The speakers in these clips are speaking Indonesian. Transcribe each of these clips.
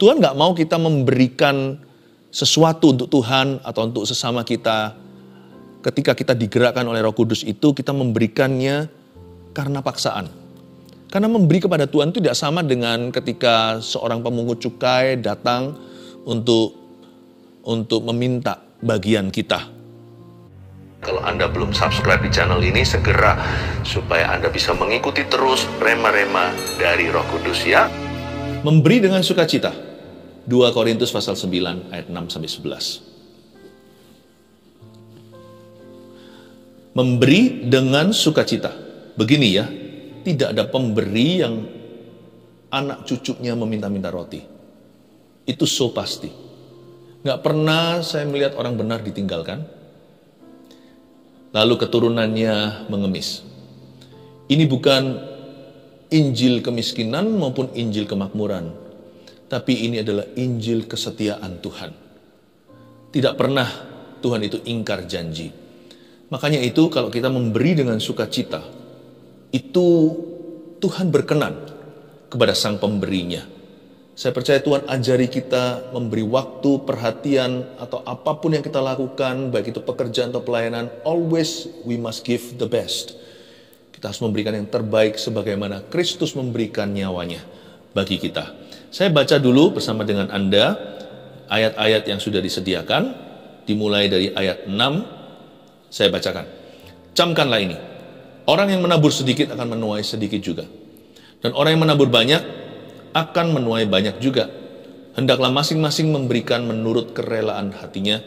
Tuhan nggak mau kita memberikan sesuatu untuk Tuhan atau untuk sesama kita. Ketika kita digerakkan oleh Roh Kudus itu, kita memberikannya karena paksaan. Karena memberi kepada Tuhan itu tidak sama dengan ketika seorang pemungut cukai datang untuk meminta bagian kita. Kalau Anda belum subscribe di channel ini, segera supaya Anda bisa mengikuti terus rema-rema dari Roh Kudus ya. Memberi dengan sukacita. 2 Korintus pasal 9 ayat 6-11. Memberi dengan sukacita. Begini ya, tidak ada pemberi yang anak cucunya meminta-minta roti. Itu so pasti. Nggak pernah saya melihat orang benar ditinggalkan, lalu keturunannya mengemis. Ini bukan Injil kemiskinan maupun Injil kemakmuran, tapi ini adalah Injil kesetiaan Tuhan. Tidak pernah Tuhan itu ingkar janji. Makanya itu kalau kita memberi dengan sukacita, itu Tuhan berkenan kepada sang pemberinya. Saya percaya Tuhan ajari kita memberi waktu, perhatian, atau apapun yang kita lakukan, baik itu pekerjaan atau pelayanan, always we must give the best. Kita harus memberikan yang terbaik sebagaimana Kristus memberikan nyawanya bagi kita. Saya baca dulu bersama dengan Anda ayat-ayat yang sudah disediakan, dimulai dari ayat 6, saya bacakan. Camkanlah ini, orang yang menabur sedikit akan menuai sedikit juga, dan orang yang menabur banyak akan menuai banyak juga. Hendaklah masing-masing memberikan menurut kerelaan hatinya,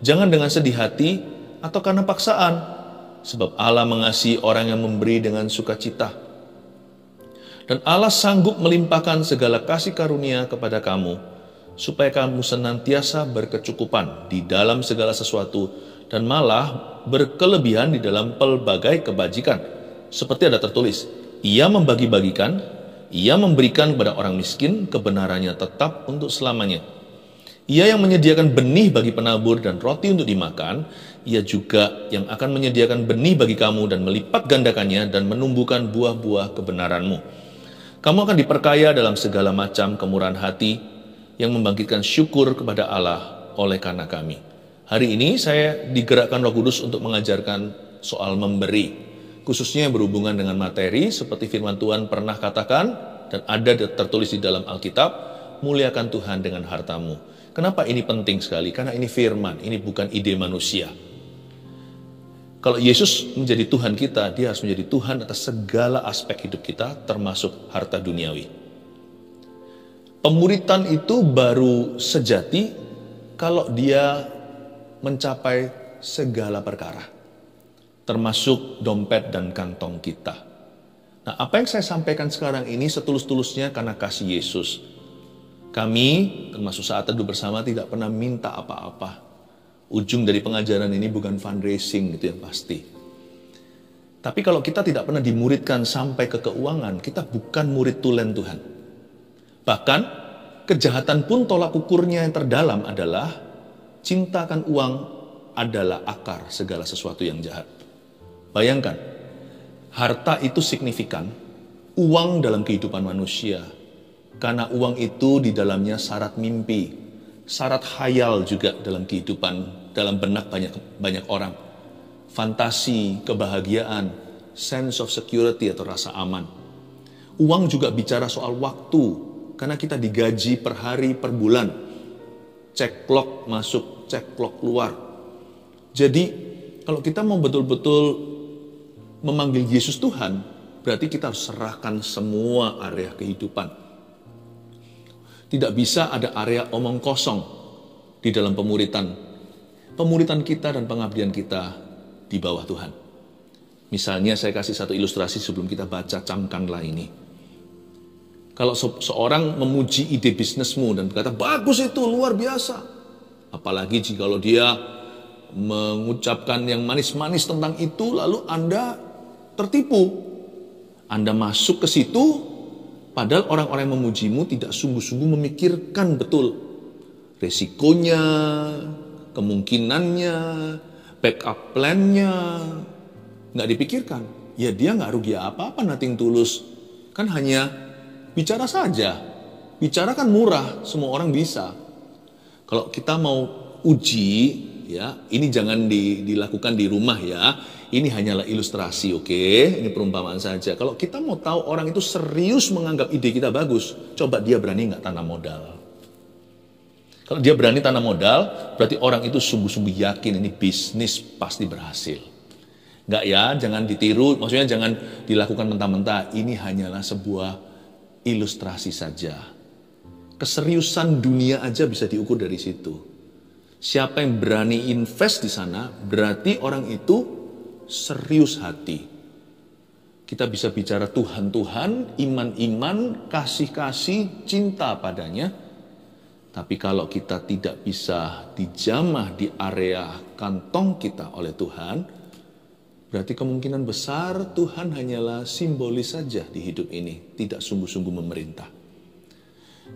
jangan dengan sedih hati atau karena paksaan, sebab Allah mengasihi orang yang memberi dengan sukacita. Dan Allah sanggup melimpahkan segala kasih karunia kepada kamu, supaya kamu senantiasa berkecukupan di dalam segala sesuatu, dan malah berkelebihan di dalam pelbagai kebajikan. Seperti ada tertulis, ia membagi-bagikan, ia memberikan kepada orang miskin, kebenarannya tetap untuk selamanya. Ia yang menyediakan benih bagi penabur dan roti untuk dimakan, ia juga yang akan menyediakan benih bagi kamu dan melipat gandakannya dan menumbuhkan buah-buah kebenaranmu. Kamu akan diperkaya dalam segala macam kemurahan hati yang membangkitkan syukur kepada Allah oleh karena kami. Hari ini saya digerakkan Roh Kudus untuk mengajarkan soal memberi, khususnya yang berhubungan dengan materi, seperti firman Tuhan pernah katakan, dan ada tertulis di dalam Alkitab, muliakan Tuhan dengan hartamu. Kenapa ini penting sekali? Karena ini firman, ini bukan ide manusia. Kalau Yesus menjadi Tuhan kita, dia harus menjadi Tuhan atas segala aspek hidup kita, termasuk harta duniawi. Pemuritan itu baru sejati kalau dia mencapai segala perkara, termasuk dompet dan kantong kita. Nah, apa yang saya sampaikan sekarang ini setulus-tulusnya karena kasih Yesus. Kami, termasuk saat teduh bersama, tidak pernah minta apa-apa. Ujung dari pengajaran ini bukan fundraising, itu yang pasti. Tapi kalau kita tidak pernah dimuridkan sampai ke keuangan, kita bukan murid tulen Tuhan. Bahkan, kejahatan pun tolak ukurnya yang terdalam adalah cintakan uang adalah akar segala sesuatu yang jahat. Bayangkan, harta itu signifikan, uang dalam kehidupan manusia. Karena uang itu di dalamnya syarat mimpi, syarat khayal juga dalam kehidupan, dalam benak banyak orang. Fantasi, kebahagiaan, sense of security atau rasa aman. Uang juga bicara soal waktu, karena kita digaji per hari, per bulan. Cek clock masuk, cek clock keluar. Jadi kalau kita mau betul-betul memanggil Yesus Tuhan, berarti kita harus serahkan semua area kehidupan. Tidak bisa ada area omong kosong di dalam pemuritan. Pemuritan kita dan pengabdian kita di bawah Tuhan. Misalnya saya kasih satu ilustrasi sebelum kita baca camkanlah ini. Kalau seorang memuji ide bisnismu dan berkata, bagus itu, luar biasa. Apalagi jika dia mengucapkan yang manis-manis tentang itu, lalu Anda tertipu. Anda masuk ke situ, padahal orang-orang yang memujimu tidak sungguh-sungguh memikirkan betul resikonya, kemungkinannya, backup plan-nya. Nggak dipikirkan. Ya dia nggak rugi apa-apa, nothing tulus. Kan hanya bicara saja. Bicara kan murah, semua orang bisa. Kalau kita mau uji, ya, ini jangan dilakukan di rumah ya. Ini hanyalah ilustrasi, oke? Ini perumpamaan saja. Kalau kita mau tahu orang itu serius menganggap ide kita bagus, coba dia berani nggak tanam modal. Kalau dia berani tanam modal, berarti orang itu sungguh-sungguh yakin ini bisnis pasti berhasil. Nggak ya, jangan ditiru, maksudnya jangan dilakukan mentah-mentah. Ini hanyalah sebuah ilustrasi saja. Keseriusan dunia aja bisa diukur dari situ. Siapa yang berani invest di sana, berarti orang itu serius hati. Kita bisa bicara Tuhan-Tuhan, iman-iman, kasih-kasih, cinta padanya. Tapi kalau kita tidak bisa dijamah di area kantong kita oleh Tuhan, berarti kemungkinan besar Tuhan hanyalah simbolis saja di hidup ini, tidak sungguh-sungguh memerintah.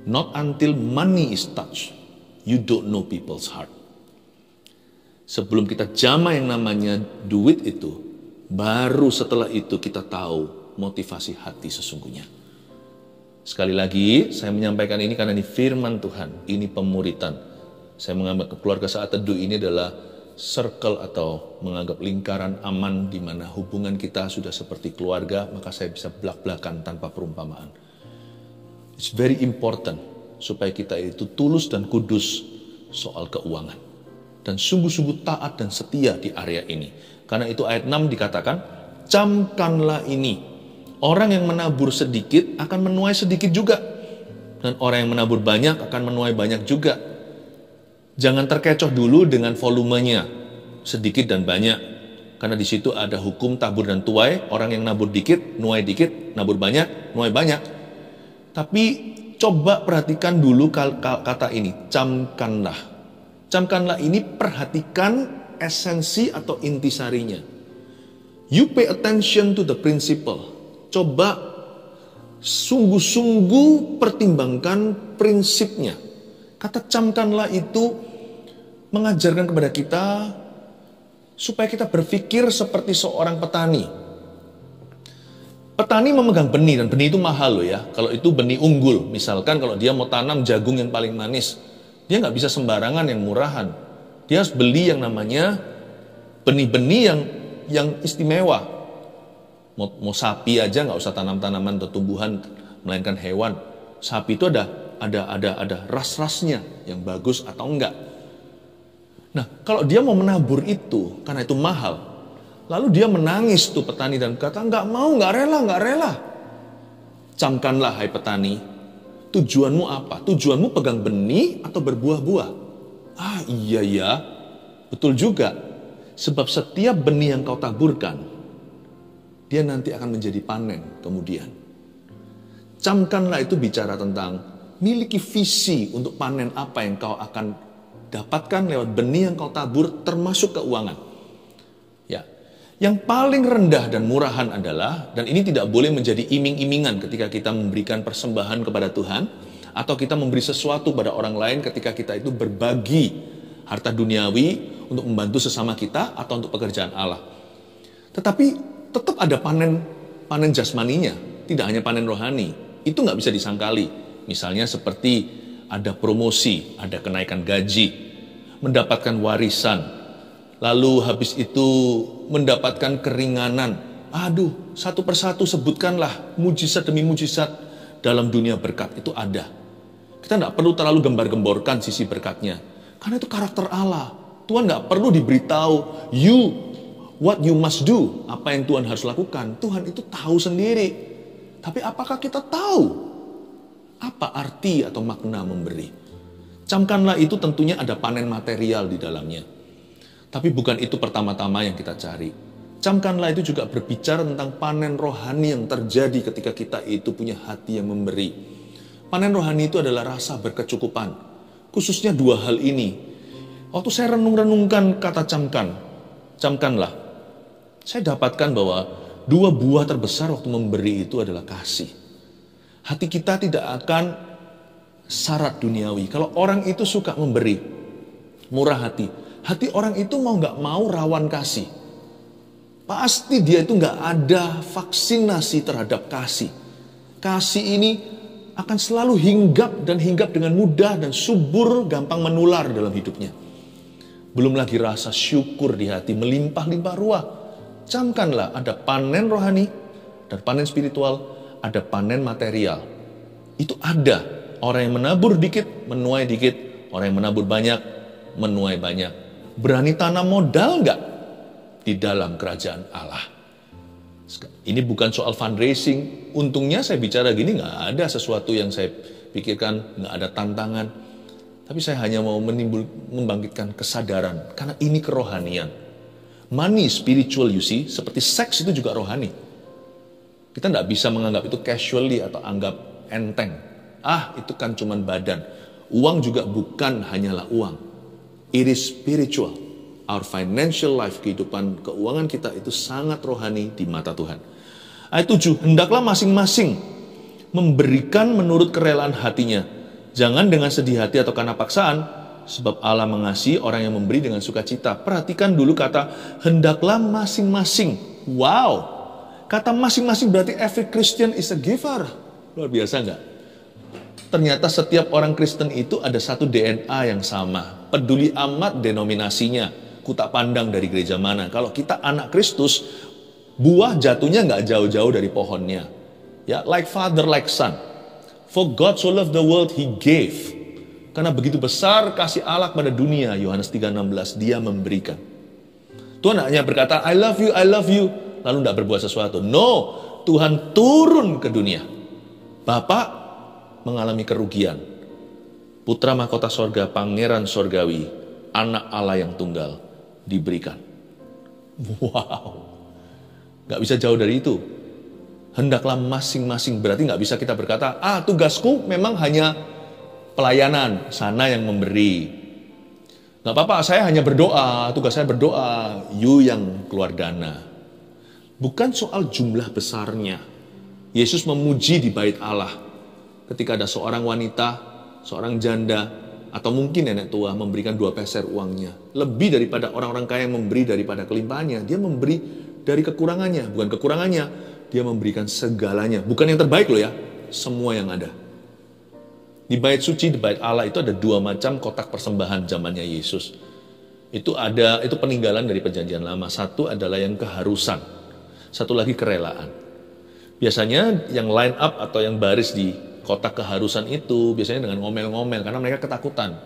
Not until money is touched, you don't know people's heart. Sebelum kita jamah yang namanya duit itu, baru setelah itu kita tahu motivasi hati sesungguhnya. Sekali lagi, saya menyampaikan ini karena ini firman Tuhan, ini pemuritan. Saya menganggap keluarga saat teduh ini adalah circle atau menganggap lingkaran aman di mana hubungan kita sudah seperti keluarga, maka saya bisa belak-belakan tanpa perumpamaan. It's very important supaya kita itu tulus dan kudus soal keuangan. Dan sungguh-sungguh taat dan setia di area ini. Karena itu ayat 6 dikatakan, camkanlah ini. Orang yang menabur sedikit akan menuai sedikit juga. Dan orang yang menabur banyak akan menuai banyak juga. Jangan terkecoh dulu dengan volumenya, sedikit dan banyak. Karena di situ ada hukum tabur dan tuai. Orang yang nabur dikit, nuai dikit, nabur banyak, nuai banyak. Tapi coba perhatikan dulu kata ini, camkanlah. Camkanlah ini perhatikan esensi atau intisarinya. You pay attention to the principle. Coba sungguh-sungguh pertimbangkan prinsipnya. Kata camkanlah itu mengajarkan kepada kita supaya kita berpikir seperti seorang petani. Petani memegang benih, dan benih itu mahal loh ya. Kalau itu benih unggul, misalkan kalau dia mau tanam jagung yang paling manis, dia nggak bisa sembarangan yang murahan. Dia harus beli yang namanya benih-benih yang istimewa. Mau sapi aja nggak usah tanam tanaman atau tumbuhan, melainkan hewan. Sapi itu ada ras-rasnya yang bagus atau enggak. Nah, kalau dia mau menabur itu, karena itu mahal, lalu dia menangis tuh petani dan kata, nggak rela. Camkanlah hai petani, tujuanmu apa? Tujuanmu pegang benih atau berbuah-buah? Ah iya, betul juga. Sebab setiap benih yang kau taburkan, dia nanti akan menjadi panen kemudian. Camkanlah itu bicara tentang miliki visi untuk panen apa yang kau akan dapatkan lewat benih yang kau tabur, termasuk keuangan. Ya, yang paling rendah dan murahan adalah, dan ini tidak boleh menjadi iming-imingan ketika kita memberikan persembahan kepada Tuhan, atau kita memberi sesuatu pada orang lain ketika kita itu berbagi harta duniawi untuk membantu sesama kita atau untuk pekerjaan Allah. Tetapi tetap ada panen jasmaninya, tidak hanya panen rohani. Itu nggak bisa disangkali. Misalnya seperti ada promosi, ada kenaikan gaji, mendapatkan warisan, lalu habis itu mendapatkan keringanan. Aduh, satu persatu sebutkanlah mujizat demi mujizat dalam dunia berkat itu ada. Kita nggak perlu terlalu gembar-gemborkan sisi berkatnya, karena itu karakter Allah. Tuhan nggak perlu diberitahu, what you must do, apa yang Tuhan harus lakukan. Tuhan itu tahu sendiri. Tapi apakah kita tahu apa arti atau makna memberi? Camkanlah itu tentunya ada panen material di dalamnya. Tapi bukan itu pertama-tama yang kita cari. Camkanlah itu juga berbicara tentang panen rohani yang terjadi ketika kita itu punya hati yang memberi. Panen rohani itu adalah rasa berkecukupan. Khususnya dua hal ini. Waktu saya renung-renungkan kata camkanlah. Saya dapatkan bahwa dua buah terbesar waktu memberi itu adalah kasih. Hati kita tidak akan syarat duniawi. Kalau orang itu suka memberi, murah hati. Hati orang itu mau gak mau rawan kasih. Pasti dia itu gak ada vaksinasi terhadap kasih. Kasih ini akan selalu hinggap dengan mudah dan subur, gampang menular dalam hidupnya. Belum lagi rasa syukur di hati melimpah-limpah ruah. Camkanlah ada panen rohani dan panen spiritual, ada panen material. Itu ada. Orang yang menabur dikit, menuai dikit. Orang yang menabur banyak, menuai banyak. Berani tanam modal nggak di dalam kerajaan Allah? Ini bukan soal fundraising. Untungnya saya bicara gini nggak ada sesuatu yang saya pikirkan, nggak ada tantangan. Tapi saya hanya mau membangkitkan kesadaran. Karena ini kerohanian. Money, spiritual you see, seperti seks itu juga rohani. Kita nggak bisa menganggap itu casually atau anggap enteng. Itu kan cuman badan. Uang juga bukan hanyalah uang. It is spiritual. Our financial life, kehidupan keuangan kita itu sangat rohani di mata Tuhan. Ayat 7, hendaklah masing-masing memberikan menurut kerelaan hatinya. Jangan dengan sedih hati atau karena paksaan, sebab Allah mengasihi orang yang memberi dengan sukacita. Perhatikan dulu kata, hendaklah masing-masing. Wow, kata masing-masing berarti every Christian is a giver. Luar biasa nggak? Ternyata setiap orang Kristen itu ada satu DNA yang sama. Peduli amat denominasinya. Ku tak pandang dari gereja mana. Kalau kita anak Kristus, buah jatuhnya nggak jauh-jauh dari pohonnya. Ya, like father, like son. For God so loved the world, He gave. Karena begitu besar kasih Allah pada dunia, Yohanes 3:16, Dia memberikan. Tuhan hanya berkata, I love you, lalu tidak berbuat sesuatu. No, Tuhan turun ke dunia. Bapak mengalami kerugian. Putra mahkota sorga, pangeran sorgawi, anak Allah yang tunggal, diberikan. Wow, gak bisa jauh dari itu. Hendaklah masing-masing, berarti gak bisa kita berkata, tugasku memang hanya pelayanan, sana yang memberi. Gak apa-apa, saya hanya berdoa, tugas saya berdoa, you yang keluar dana. Bukan soal jumlah besarnya. Yesus memuji di bait Allah. Ketika ada seorang wanita, seorang janda, atau mungkin nenek tua memberikan 2 peser uangnya. Lebih daripada orang-orang kaya yang memberi daripada kelimpahannya. Dia memberi dari kekurangannya. Bukan kekurangannya, dia memberikan segalanya. Bukan yang terbaik loh ya, semua yang ada. Di bait suci, di bait Allah itu ada 2 macam kotak persembahan zamannya Yesus. Itu peninggalan dari perjanjian lama. Satu adalah yang keharusan. Satu lagi kerelaan. Biasanya yang line up atau yang baris di kotak keharusan itu biasanya dengan ngomel-ngomel karena mereka ketakutan.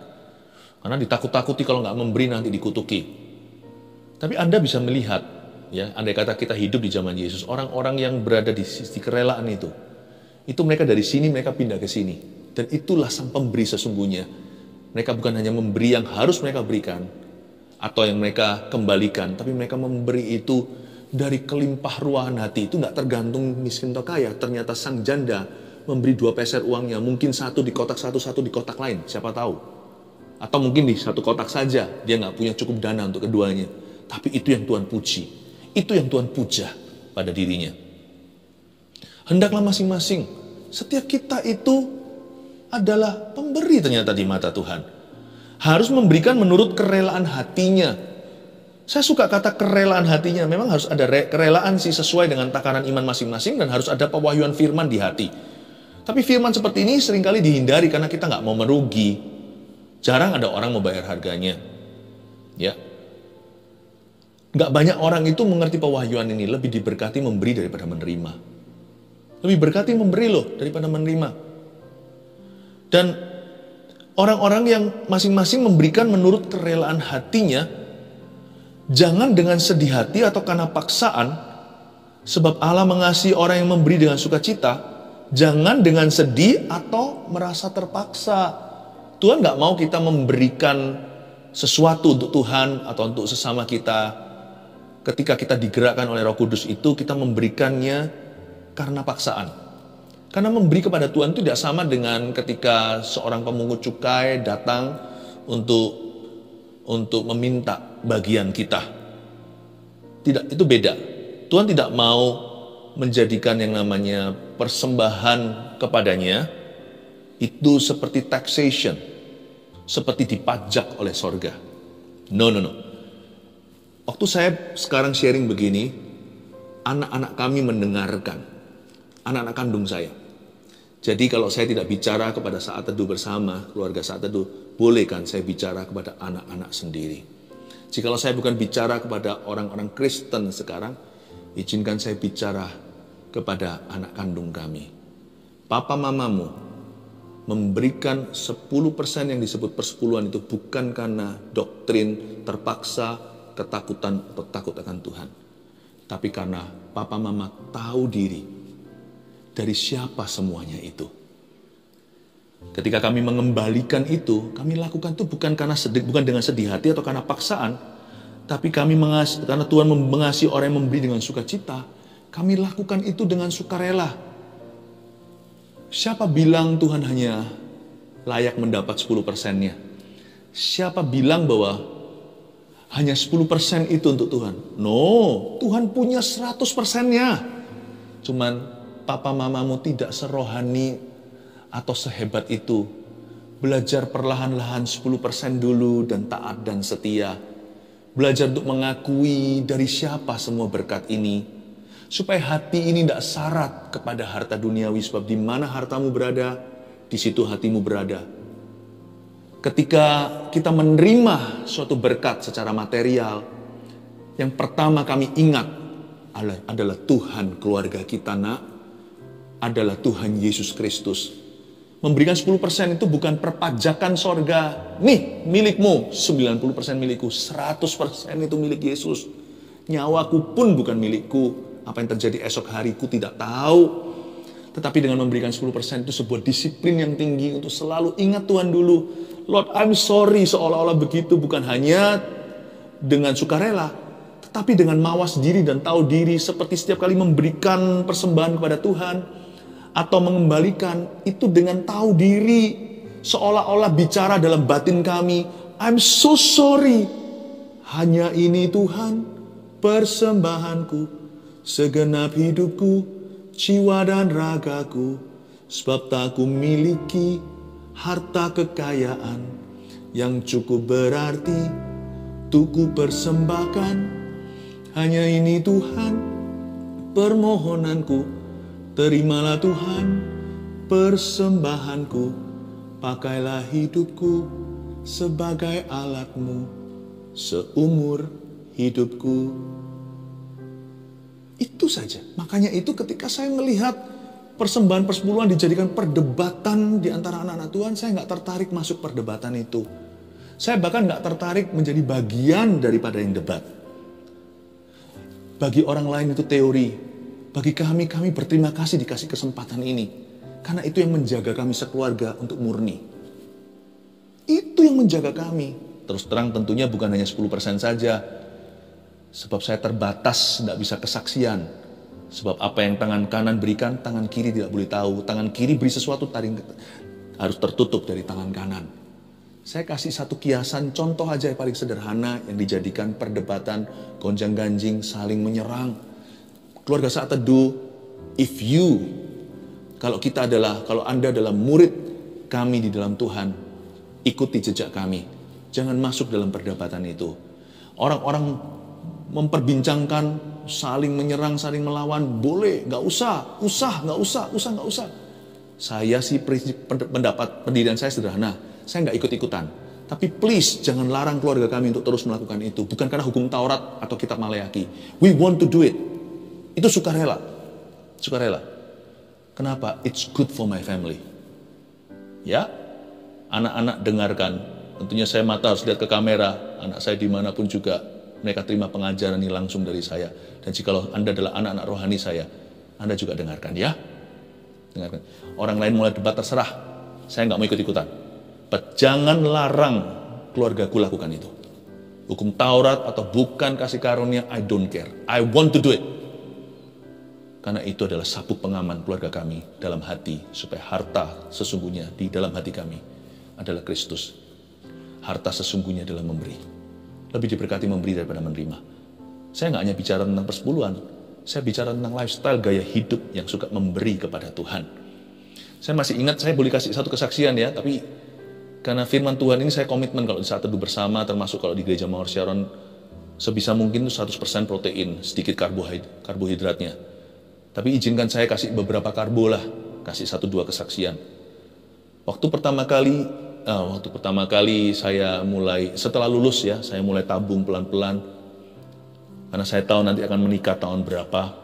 Karena ditakut-takuti kalau nggak memberi nanti dikutuki. Tapi Anda bisa melihat, ya, andai kata kita hidup di zaman Yesus, orang-orang yang berada di sisi kerelaan itu mereka dari sini mereka pindah ke sini. Dan itulah sang pemberi sesungguhnya. Mereka bukan hanya memberi yang harus mereka berikan atau yang mereka kembalikan, tapi mereka memberi itu dari kelimpah ruahan hati. Itu nggak tergantung miskin atau kaya. Ternyata sang janda memberi 2 peser uangnya, mungkin satu di kotak satu di kotak lain, siapa tahu. Atau mungkin di satu kotak saja, dia nggak punya cukup dana untuk keduanya. Tapi itu yang Tuhan puji, itu yang Tuhan puja pada dirinya. Hendaklah masing-masing, setiap kita itu adalah pemberi ternyata di mata Tuhan. Harus memberikan menurut kerelaan hatinya. Saya suka kata kerelaan hatinya, memang harus ada kerelaan sih sesuai dengan takaran iman masing-masing dan harus ada pewahyuan firman di hati. Tapi firman seperti ini seringkali dihindari karena kita nggak mau merugi. Jarang ada orang mau bayar harganya. Ya, nggak banyak orang itu mengerti pewahyuan ini. Lebih diberkati memberi daripada menerima. Lebih berkati memberi loh daripada menerima. Dan orang-orang yang masing-masing memberikan menurut kerelaan hatinya, jangan dengan sedih hati atau karena paksaan, sebab Allah mengasihi orang yang memberi dengan sukacita. Jangan dengan sedih atau merasa terpaksa. Tuhan gak mau kita memberikan sesuatu untuk Tuhan atau untuk sesama kita. Ketika kita digerakkan oleh Roh Kudus itu, kita memberikannya karena paksaan. Karena memberi kepada Tuhan itu tidak sama dengan ketika seorang pemungut cukai datang untuk meminta bagian kita. Tidak, itu beda. Tuhan tidak mau menjadikan yang namanya persembahan kepadanya itu seperti taxation, seperti dipajak oleh sorga. No. Waktu saya sekarang sharing begini, anak-anak kami mendengarkan, anak-anak kandung saya. Jadi kalau saya tidak bicara kepada saat teduh bersama, keluarga saat teduh, boleh kan saya bicara kepada anak-anak sendiri. Jikalau saya bukan bicara kepada orang-orang Kristen sekarang, izinkan saya bicara kepada anak kandung kami. Papa mamamu memberikan 10% yang disebut persepuluhan itu bukan karena doktrin, terpaksa, ketakutan, atau takut akan Tuhan. Tapi karena papa mama tahu diri dari siapa semuanya itu. Ketika kami mengembalikan itu, kami lakukan itu bukan dengan sedih hati atau karena paksaan, tapi kami karena Tuhan mengasihi orang yang memberi dengan sukacita, kami lakukan itu dengan sukarela. Siapa bilang Tuhan hanya layak mendapat 10%-nya? Siapa bilang bahwa hanya 10% itu untuk Tuhan? No, Tuhan punya 100%-nya. Cuman papa mamamu tidak serohani atau sehebat itu. Belajar perlahan-lahan 10% dulu dan taat dan setia. Belajar untuk mengakui dari siapa semua berkat ini. Supaya hati ini tidak syarat kepada harta duniawi. Sebab di mana hartamu berada, di situ hatimu berada. Ketika kita menerima suatu berkat secara material, yang pertama kami ingat adalah Tuhan keluarga kita, nak. Adalah Tuhan Yesus Kristus. Memberikan 10% itu bukan perpajakan sorga. Nih, milikmu. 90% milikku. 100% itu milik Yesus. Nyawaku pun bukan milikku. Apa yang terjadi esok hariku tidak tahu. Tetapi dengan memberikan 10% itu sebuah disiplin yang tinggi untuk selalu ingat Tuhan dulu. Lord, I'm sorry, seolah-olah begitu. Bukan hanya dengan sukarela, tetapi dengan mawas diri dan tahu diri. Seperti setiap kali memberikan persembahan kepada Tuhan atau mengembalikan, itu dengan tahu diri. Seolah-olah bicara dalam batin kami, I'm so sorry. Hanya ini Tuhan, persembahanku. Segenap hidupku, jiwa dan ragaku, sebab tak ku miliki harta kekayaan yang cukup berarti untuk ku persembahkan. Hanya ini Tuhan, permohonanku, terimalah Tuhan persembahanku, pakailah hidupku sebagai alatmu seumur hidupku. Itu saja. Makanya itu ketika saya melihat persembahan persepuluhan dijadikan perdebatan di antara anak-anak Tuhan, saya nggak tertarik masuk perdebatan itu. Saya bahkan nggak tertarik menjadi bagian daripada yang debat. Bagi orang lain itu teori. Bagi kami berterima kasih dikasih kesempatan ini. Karena itu yang menjaga kami sekeluarga untuk murni. Itu yang menjaga kami. Terus terang tentunya bukan hanya 10% saja. Sebab saya terbatas, tidak bisa kesaksian. Sebab apa yang tangan kanan berikan, tangan kiri tidak boleh tahu. Tangan kiri beri sesuatu, harus tertutup dari tangan kanan. Saya kasih satu kiasan, contoh aja yang paling sederhana, yang dijadikan perdebatan, gonjang-ganjing, saling menyerang. Keluarga Saat Teduh, kalau Anda adalah murid kami di dalam Tuhan, ikuti jejak kami. Jangan masuk dalam perdebatan itu. Orang-orang memperbincangkan, saling menyerang, saling melawan, boleh, nggak usah. Saya sih pendapat pendirian saya sederhana, saya nggak ikut-ikutan. Tapi please, jangan larang keluarga kami untuk terus melakukan itu. Bukan karena hukum Taurat atau kitab Maleaki. We want to do it. Itu sukarela. Kenapa? It's good for my family. Ya, anak-anak dengarkan. Tentunya saya mata harus lihat ke kamera. Anak saya dimanapun juga. Mereka terima pengajaran ini langsung dari saya. Dan jikalau Anda adalah anak-anak rohani saya, Anda juga dengarkan ya. Dengarkan. Orang lain mulai debat terserah. Saya nggak mau ikut-ikutan. But jangan larang keluargaku lakukan itu. Hukum Taurat atau bukan kasih karunia, I don't care. I want to do it. Karena itu adalah sabuk pengaman keluarga kami dalam hati. Supaya harta sesungguhnya di dalam hati kami adalah Kristus. Harta sesungguhnya adalah memberi. Lebih diberkati memberi daripada menerima. Saya nggak hanya bicara tentang persepuluhan. Saya bicara tentang lifestyle, gaya hidup yang suka memberi kepada Tuhan. Saya masih ingat, saya boleh kasih satu kesaksian ya, tapi karena firman Tuhan ini saya komitmen kalau di Saat Teduh bersama, termasuk kalau di Gereja Mawar Sharon, sebisa mungkin 100% protein, sedikit karbohidratnya. Tapi izinkan saya kasih beberapa karbo lah, kasih 1-2 kesaksian. Waktu pertama kali saya mulai, setelah lulus ya, saya mulai tabung pelan-pelan. Karena saya tahu nanti akan menikah tahun berapa.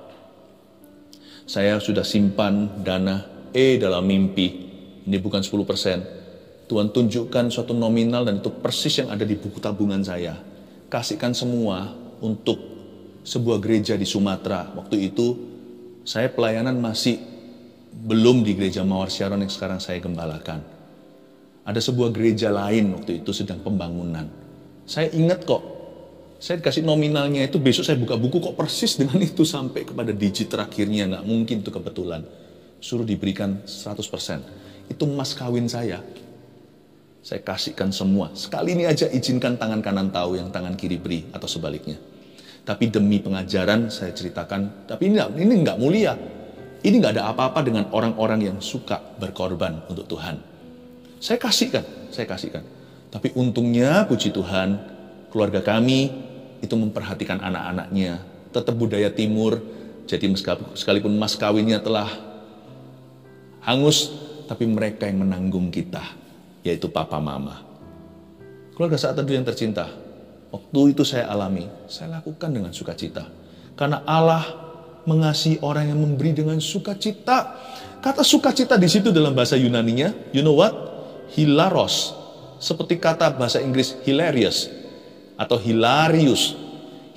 Saya sudah simpan dana dalam mimpi. Ini bukan 10%. Tuhan tunjukkan suatu nominal dan itu persis yang ada di buku tabungan saya. Kasihkan semua untuk sebuah gereja di Sumatera. Waktu itu saya pelayanan masih belum di gereja Mawar Sharon yang sekarang saya gembalakan. Ada sebuah gereja lain waktu itu sedang pembangunan. Saya ingat kok, saya dikasih nominalnya itu, besok saya buka buku kok persis dengan itu sampai kepada digit terakhirnya. Nggak mungkin itu kebetulan. Suruh diberikan 100%. Itu mas kawin saya. Saya kasihkan semua. Sekali ini aja izinkan tangan kanan tahu yang tangan kiri beri atau sebaliknya. Tapi demi pengajaran saya ceritakan, tapi ini nggak mulia. Ini nggak ada apa-apa dengan orang-orang yang suka berkorban untuk Tuhan. Saya kasihkan. Tapi untungnya puji Tuhan, keluarga kami itu memperhatikan anak-anaknya. Tetap budaya timur, jadi sekalipun mas kawinnya telah hangus, tapi mereka yang menanggung kita, yaitu papa mama. Keluarga Saat Teduh yang tercinta, waktu itu saya alami, saya lakukan dengan sukacita. Karena Allah mengasihi orang yang memberi dengan sukacita. Kata sukacita di situ dalam bahasa Yunaninya, you know what? Hilaros. Seperti kata bahasa Inggris hilarious atau hilarious.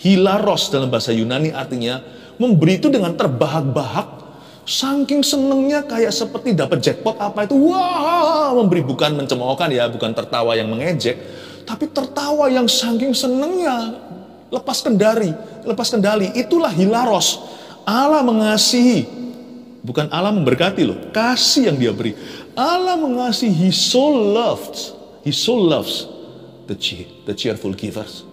Hilaros dalam bahasa Yunani artinya memberi itu dengan terbahak-bahak. Saking senengnya kayak seperti dapat jackpot apa itu. Wah, memberi bukan mencemoohkan ya, bukan tertawa yang mengejek, tapi tertawa yang saking senengnya. Lepas kendali. Itulah hilaros. Allah mengasihi, bukan Allah memberkati loh, kasih yang dia beri. Allah mengasihi, He so loves the cheerful givers.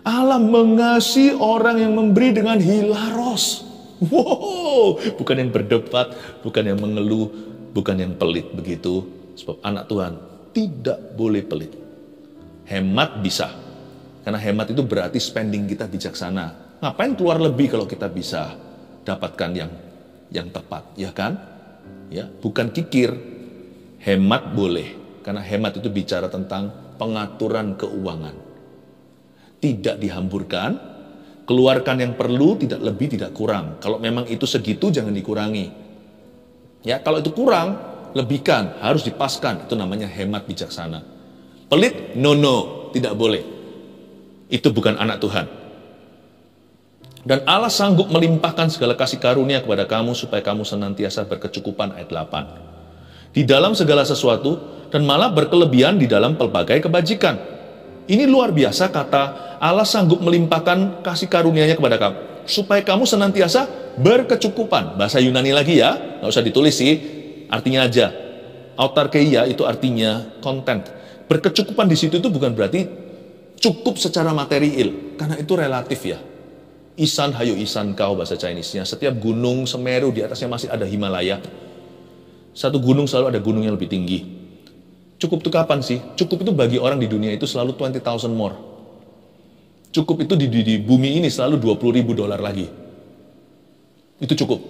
Allah mengasihi orang yang memberi dengan hilaros. Wow, bukan yang berdebat, bukan yang mengeluh, bukan yang pelit begitu. Sebab anak Tuhan tidak boleh pelit. Hemat bisa, karena hemat itu berarti spending kita bijaksana. Ngapain keluar lebih kalau kita bisa dapatkan yang tepat, ya kan? Ya, bukan kikir. Hemat boleh, karena hemat itu bicara tentang pengaturan keuangan. Tidak dihamburkan, keluarkan yang perlu, tidak lebih, tidak kurang. Kalau memang itu segitu, jangan dikurangi. Ya, kalau itu kurang, lebihkan, harus dipaskan. Itu namanya hemat bijaksana. Pelit, no, tidak boleh. Itu bukan anak Tuhan. Dan Allah sanggup melimpahkan segala kasih karunia kepada kamu supaya kamu senantiasa berkecukupan, ayat 8. Di dalam segala sesuatu, dan malah berkelebihan di dalam pelbagai kebajikan. Ini luar biasa kata Allah sanggup melimpahkan kasih karunia-Nya kepada kamu supaya kamu senantiasa berkecukupan. Bahasa Yunani lagi ya, nggak usah ditulis sih, artinya aja. Autarkeia itu artinya content. Berkecukupan di situ itu bukan berarti cukup secara material, karena itu relatif ya. Isan hayo isan kau bahasa Chinese-nya. Setiap gunung Semeru di atasnya masih ada Himalaya. Satu gunung selalu ada gunung yang lebih tinggi. Cukup itu kapan sih? Cukup itu bagi orang di dunia itu selalu 20,000 more. Cukup itu di bumi ini selalu $20,000 lagi. Itu cukup.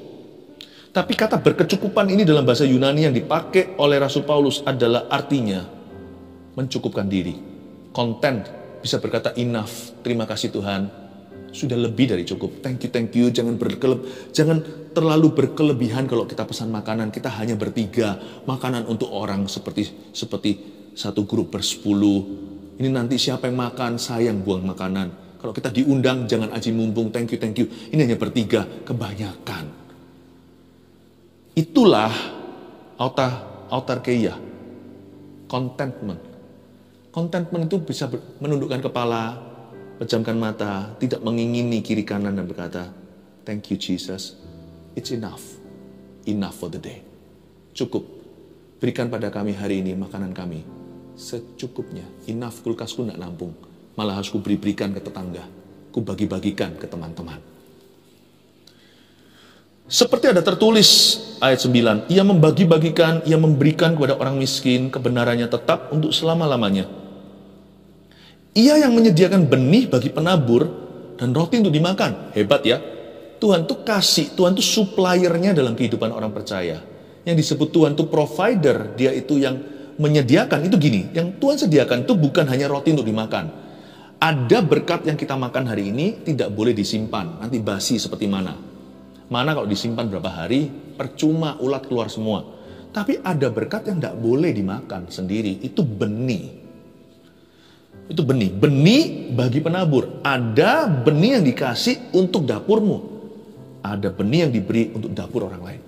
Tapi kata berkecukupan ini dalam bahasa Yunani yang dipakai oleh Rasul Paulus adalah artinya mencukupkan diri. Content, bisa berkata enough, terima kasih Tuhan. Sudah lebih dari cukup. Thank you. Jangan terlalu berkelebihan kalau kita pesan makanan. Kita hanya bertiga. Makanan untuk orang seperti satu grup ber-10. Ini nanti siapa yang makan, saya yang buang makanan. Kalau kita diundang, jangan aji mumpung. Thank you. Ini hanya bertiga. Kebanyakan. Itulah autarkeia. Contentment. Contentment itu bisa menundukkan kepala, pejamkan mata, tidak mengingini kiri kanan dan berkata, thank you Jesus, it's enough for the day. Cukup, berikan pada kami hari ini makanan kami secukupnya. Enough, kulkasku tidak nampung, malah harus berikan ke tetangga, ku bagi-bagikan ke teman-teman. Seperti ada tertulis ayat 9, ia membagi-bagikan, ia memberikan kepada orang miskin, kebenarannya tetap untuk selama-lamanya. Ia yang menyediakan benih bagi penabur dan roti untuk dimakan. Hebat ya. Tuhan tuh kasih, Tuhan tuh suppliernya dalam kehidupan orang percaya. Yang disebut Tuhan itu provider, dia itu yang menyediakan. Itu gini, yang Tuhan sediakan itu bukan hanya roti untuk dimakan. Ada berkat yang kita makan hari ini tidak boleh disimpan, nanti basi seperti mana. Mana kalau disimpan berapa hari, percuma, ulat keluar semua. Tapi ada berkat yang tidak boleh dimakan sendiri, itu benih. Itu benih. Benih bagi penabur. Ada benih yang dikasih untuk dapurmu. Ada benih yang diberi untuk dapur orang lain.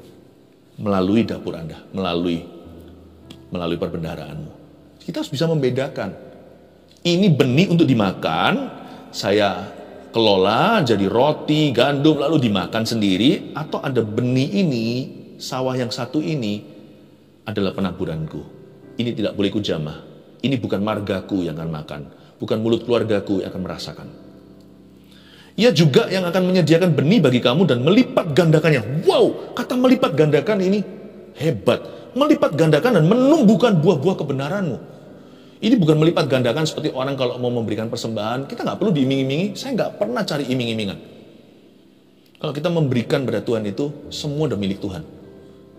Melalui dapur Anda, melalui perbendaharaanmu. Kita harus bisa membedakan. Ini benih untuk dimakan, saya kelola jadi roti, gandum, lalu dimakan sendiri. Atau ada benih ini, sawah yang satu ini adalah penaburanku. Ini tidak boleh kujamah. Ini bukan margaku yang akan makan, bukan mulut keluargaku yang akan merasakan. Ia juga yang akan menyediakan benih bagi kamu dan melipat gandakannya. Wow, kata melipat gandakan ini hebat. Melipat gandakan dan menumbuhkan buah-buah kebenaranmu. Ini bukan melipat gandakan seperti orang kalau mau memberikan persembahan. Kita nggak perlu diiming-imingi. Saya nggak pernah cari iming-imingan. Kalau kita memberikan pada Tuhan itu, semua udah milik Tuhan.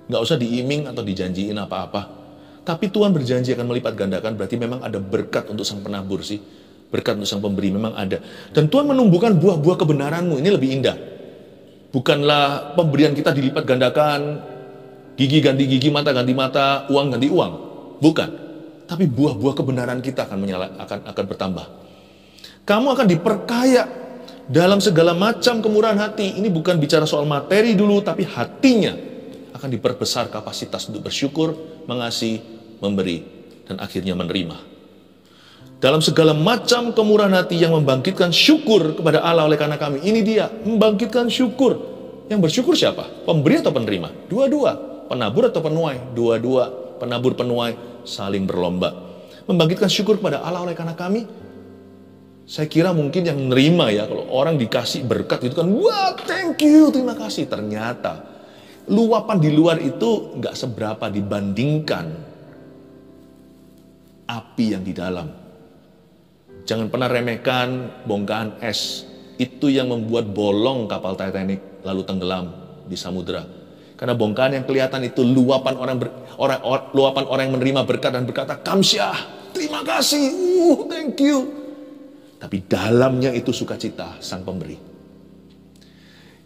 Nggak usah diiming atau dijanjiin apa-apa. Tapi Tuhan berjanji akan melipat gandakan, berarti memang ada berkat untuk sang penabur sih. Berkat untuk sang pemberi memang ada. Dan Tuhan menumbuhkan buah-buah kebenaranmu. Ini lebih indah. Bukanlah pemberian kita dilipat gandakan, gigi ganti gigi, mata ganti mata, uang ganti uang. Bukan. Tapi buah-buah kebenaran kita akan bertambah. Kamu akan diperkaya dalam segala macam kemurahan hati. Ini bukan bicara soal materi dulu, tapi hatinya akan diperbesar kapasitas untuk bersyukur, mengasihi, memberi, dan akhirnya menerima. Dalam segala macam kemurahan hati yang membangkitkan syukur kepada Allah oleh karena kami. Ini dia, membangkitkan syukur. Yang bersyukur siapa? Pemberi atau penerima? Dua-dua. Penabur atau penuai? Dua-dua. Penabur, penuai, saling berlomba. Membangkitkan syukur kepada Allah oleh karena kami. Saya kira mungkin yang menerima ya, kalau orang dikasih berkat itu kan, wah thank you, terima kasih. Ternyata, luapan di luar itu nggak seberapa dibandingkan api yang di dalam. Jangan pernah remehkan bongkahan es. Itu yang membuat bolong kapal Titanic lalu tenggelam di samudera. Karena bongkahan yang kelihatan itu luapan orang yang menerima berkat dan berkata, Kamsyah, terima kasih, thank you. Tapi dalamnya itu sukacita sang pemberi.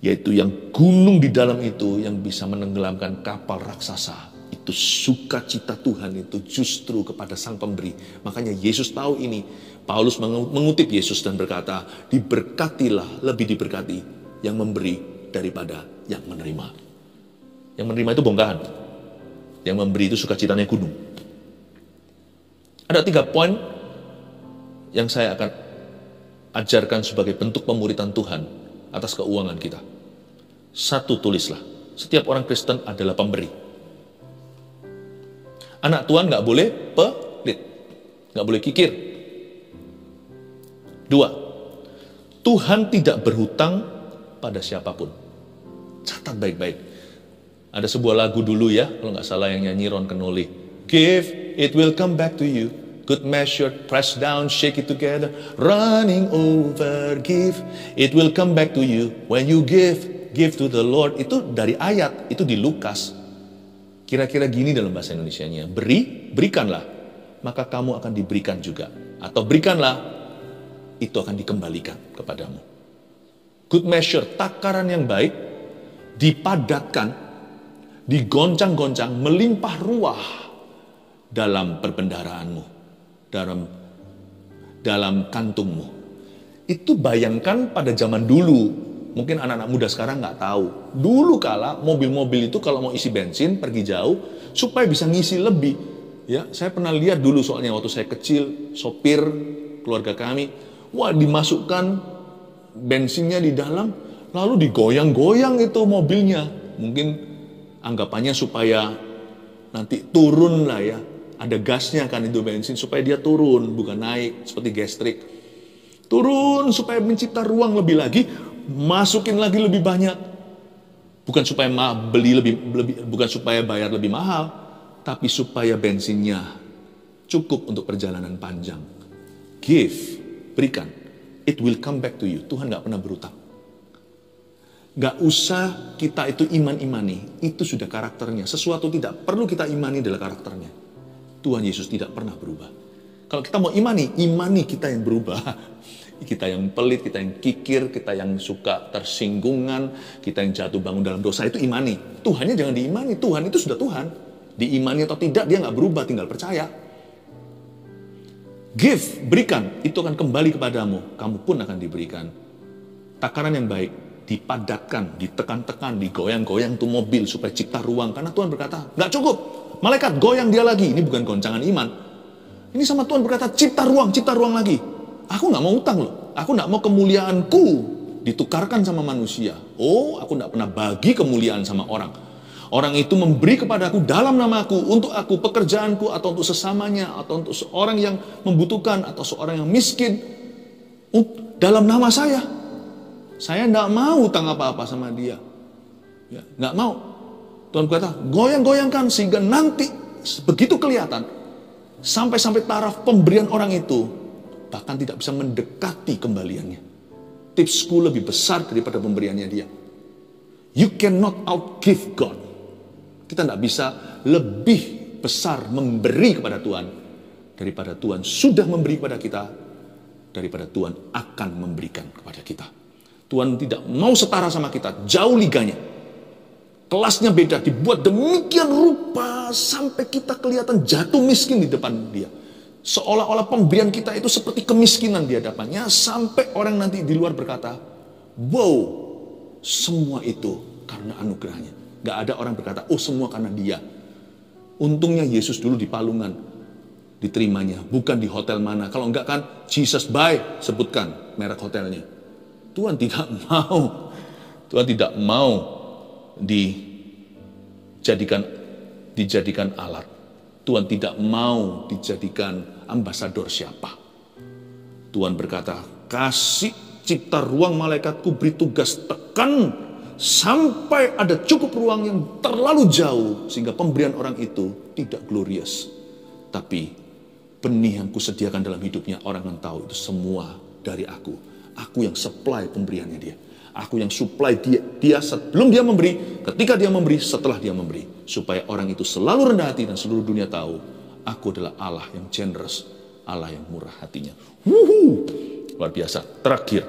Yaitu yang gunung di dalam itu yang bisa menenggelamkan kapal raksasa. Itu sukacita Tuhan itu justru kepada sang pemberi. Makanya Yesus tahu ini. Paulus mengutip Yesus dan berkata, diberkatilah, lebih diberkati yang memberi daripada yang menerima. Yang menerima itu bongkahan. Yang memberi itu sukacitanya gunung. Ada 3 poin yang saya akan ajarkan sebagai bentuk pemuritan Tuhan atas keuangan kita. 1, tulislah. Setiap orang Kristen adalah pemberi. Anak Tuhan nggak boleh pelit, nggak boleh kikir. 2, Tuhan tidak berhutang pada siapapun. Catat baik-baik. Ada sebuah lagu dulu ya, kalau nggak salah yang nyanyi Ron Kenoly. Give, it will come back to you. Good measure, press down, shake it together. Running over, give, it will come back to you. When you give to the Lord. Itu dari ayat, itu di Lukas. Kira-kira gini dalam bahasa Indonesianya. Berikanlah, maka kamu akan diberikan juga. Atau berikanlah, itu akan dikembalikan kepadamu. Good measure, takaran yang baik, dipadatkan, digoncang-goncang, melimpah ruah dalam perbendaharaanmu, dalam kantungmu. Itu bayangkan pada zaman dulu, mungkin anak-anak muda sekarang nggak tahu. Dulu kala mobil-mobil itu kalau mau isi bensin pergi jauh supaya bisa ngisi lebih. Ya, saya pernah lihat dulu soalnya waktu saya kecil, sopir keluarga kami, wah dimasukkan bensinnya di dalam, lalu digoyang-goyang itu mobilnya. Mungkin anggapannya supaya nanti turun lah ya. Ada gasnya kan itu bensin, supaya dia turun, bukan naik seperti gastrik. Turun supaya mencipta ruang lebih lagi, masukin lagi lebih banyak. Bukan supaya bukan supaya bayar lebih mahal, tapi supaya bensinnya cukup untuk perjalanan panjang. Give, berikan, it will come back to you. Tuhan gak pernah berutang. Gak usah kita itu imani, itu sudah karakternya. Sesuatu tidak perlu kita imani adalah karakternya. Tuhan Yesus tidak pernah berubah. Kalau kita mau imani kita yang berubah. Kita yang pelit, kita yang kikir, kita yang suka tersinggungan, kita yang jatuh bangun dalam dosa, itu imani. Tuhannya jangan diimani, Tuhan itu sudah Tuhan. Diimani atau tidak, dia gak berubah, tinggal percaya. Give, berikan, itu akan kembali kepadamu, kamu pun akan diberikan. Takaran yang baik, dipadatkan, ditekan-tekan, digoyang-goyang tuh mobil supaya cipta ruang. Karena Tuhan berkata, gak cukup, malaikat goyang dia lagi. Ini bukan goncangan iman. Ini sama Tuhan berkata, cipta ruang lagi. Aku gak mau utang loh. Aku gak mau kemuliaanku ditukarkan sama manusia. Oh, aku gak pernah bagi kemuliaan sama orang. Orang itu memberi kepadaku dalam namaku, untuk aku, pekerjaanku, atau untuk sesamanya, atau untuk seorang yang membutuhkan, atau seorang yang miskin. Dalam nama saya. Saya gak mau utang apa-apa sama dia. Ya, gak mau. Tuhan berkata, goyang-goyangkan sehingga nanti begitu kelihatan. Sampai-sampai taraf pemberian orang itu bahkan tidak bisa mendekati kembaliannya. Tipsku lebih besar daripada pemberiannya dia. You cannot outgive God. Kita tidak bisa lebih besar memberi kepada Tuhan daripada Tuhan sudah memberi kepada kita, daripada Tuhan akan memberikan kepada kita. Tuhan tidak mau setara sama kita, jauh liganya. Kelasnya beda, dibuat demikian rupa sampai kita kelihatan jatuh miskin di depan dia. Seolah-olah pemberian kita itu seperti kemiskinan di hadapannya, sampai orang nanti di luar berkata, wow, semua itu karena anugerahnya. Gak ada orang berkata, oh semua karena dia. Untungnya Yesus dulu di Palungan diterimanya, bukan di hotel mana. Kalau enggak kan, Jesus by, sebutkan merek hotelnya. Tuhan tidak mau. Tuhan tidak mau dijadikan alat. Tuhan tidak mau dijadikan ambasador siapa. Tuhan berkata, kasih cipta ruang malaikatku, beri tugas, tekan sampai ada cukup ruang yang terlalu jauh sehingga pemberian orang itu tidak glorious. Tapi benih yang kusediakan dalam hidupnya, orang yang tahu itu semua dari aku. Aku yang supply pemberiannya dia. Aku yang supply dia sebelum dia memberi, ketika dia memberi, setelah dia memberi. Supaya orang itu selalu rendah hati dan seluruh dunia tahu, aku adalah Allah yang generous, Allah yang murah hatinya. Luar biasa. Terakhir,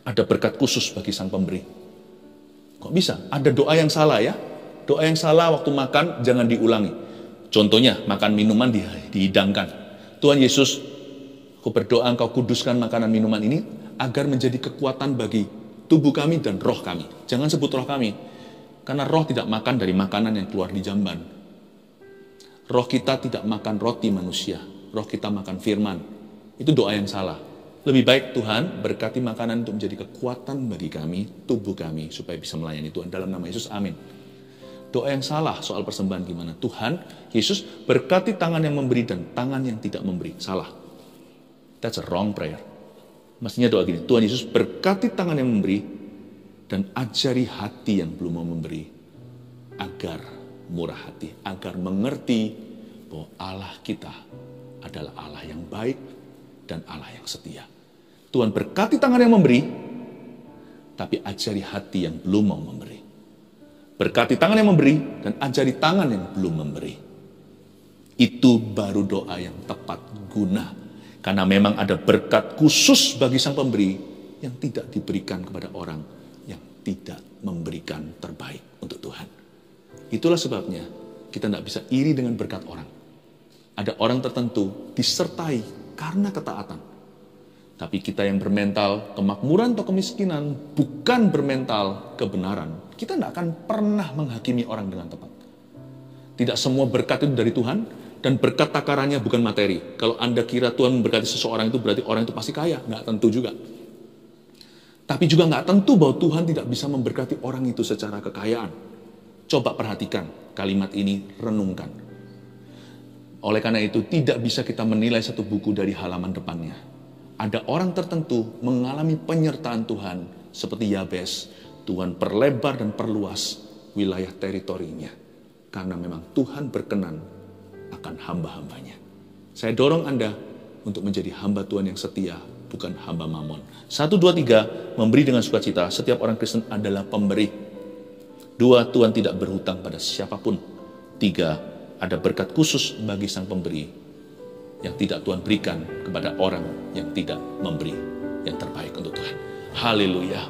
ada berkat khusus bagi sang pemberi. Kok bisa? Ada doa yang salah ya? Doa yang salah waktu makan jangan diulangi. Contohnya, makan minuman dihidangkan. Tuhan Yesus, aku berdoa engkau kuduskan makanan minuman ini agar menjadi kekuatan bagi tubuh kami dan roh kami. Jangan sebut roh kami. Karena roh tidak makan dari makanan yang keluar di jamban. Roh kita tidak makan roti manusia. Roh kita makan firman. Itu doa yang salah. Lebih baik Tuhan berkati makanan untuk menjadi kekuatan bagi kami, tubuh kami, supaya bisa melayani Tuhan. Dalam nama Yesus, amin. Doa yang salah soal persembahan gimana? Tuhan, Yesus berkati tangan yang memberi dan tangan yang tidak memberi. Salah. That's a wrong prayer. Mestinya doa gini, Tuhan Yesus berkati tangan yang memberi dan ajari hati yang belum mau memberi agar murah hati, agar mengerti bahwa Allah kita adalah Allah yang baik dan Allah yang setia. Tuhan berkati tangan yang memberi, tapi ajari hati yang belum mau memberi. Berkati tangan yang memberi dan ajari tangan yang belum memberi. Itu baru doa yang tepat guna. Karena memang ada berkat khusus bagi sang pemberi yang tidak diberikan kepada orang yang tidak memberikan terbaik untuk Tuhan. Itulah sebabnya kita tidak bisa iri dengan berkat orang. Ada orang tertentu disertai karena ketaatan. Tapi kita yang bermental kemakmuran atau kemiskinan, bukan bermental kebenaran, kita tidak akan pernah menghakimi orang dengan tepat. Tidak semua berkat itu dari Tuhan. Dan berkat takarannya bukan materi. Kalau Anda kira Tuhan memberkati seseorang itu berarti orang itu pasti kaya. Nggak tentu juga. Tapi juga nggak tentu bahwa Tuhan tidak bisa memberkati orang itu secara kekayaan. Coba perhatikan kalimat ini, renungkan. Oleh karena itu tidak bisa kita menilai satu buku dari halaman depannya. Ada orang tertentu mengalami penyertaan Tuhan seperti Yabes. Tuhan perlebar dan perluas wilayah teritorinya. Karena memang Tuhan berkenan akan hamba-hambanya. Saya dorong Anda, untuk menjadi hamba Tuhan yang setia, bukan hamba mamon. 1, 2, 3, memberi dengan sukacita. Setiap orang Kristen adalah pemberi. 2, Tuhan tidak berhutang pada siapapun. 3, ada berkat khusus bagi sang pemberi yang tidak Tuhan berikan kepada orang yang tidak memberi yang terbaik untuk Tuhan. Haleluya.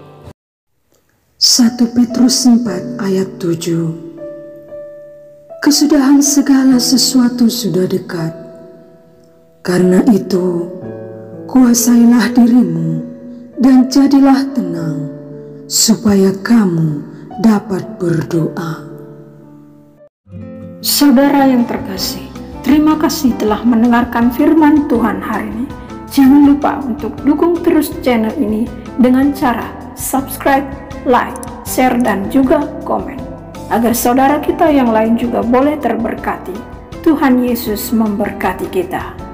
1 Petrus 4 ayat 7. Kesudahan segala sesuatu sudah dekat. Karena itu, kuasailah dirimu dan jadilah tenang, supaya kamu dapat berdoa. Saudara yang terkasih, terima kasih telah mendengarkan firman Tuhan hari ini. Jangan lupa untuk dukung terus channel ini dengan cara subscribe, like, share, dan juga komen, agar saudara kita yang lain juga boleh terberkati. Tuhan Yesus memberkati kita.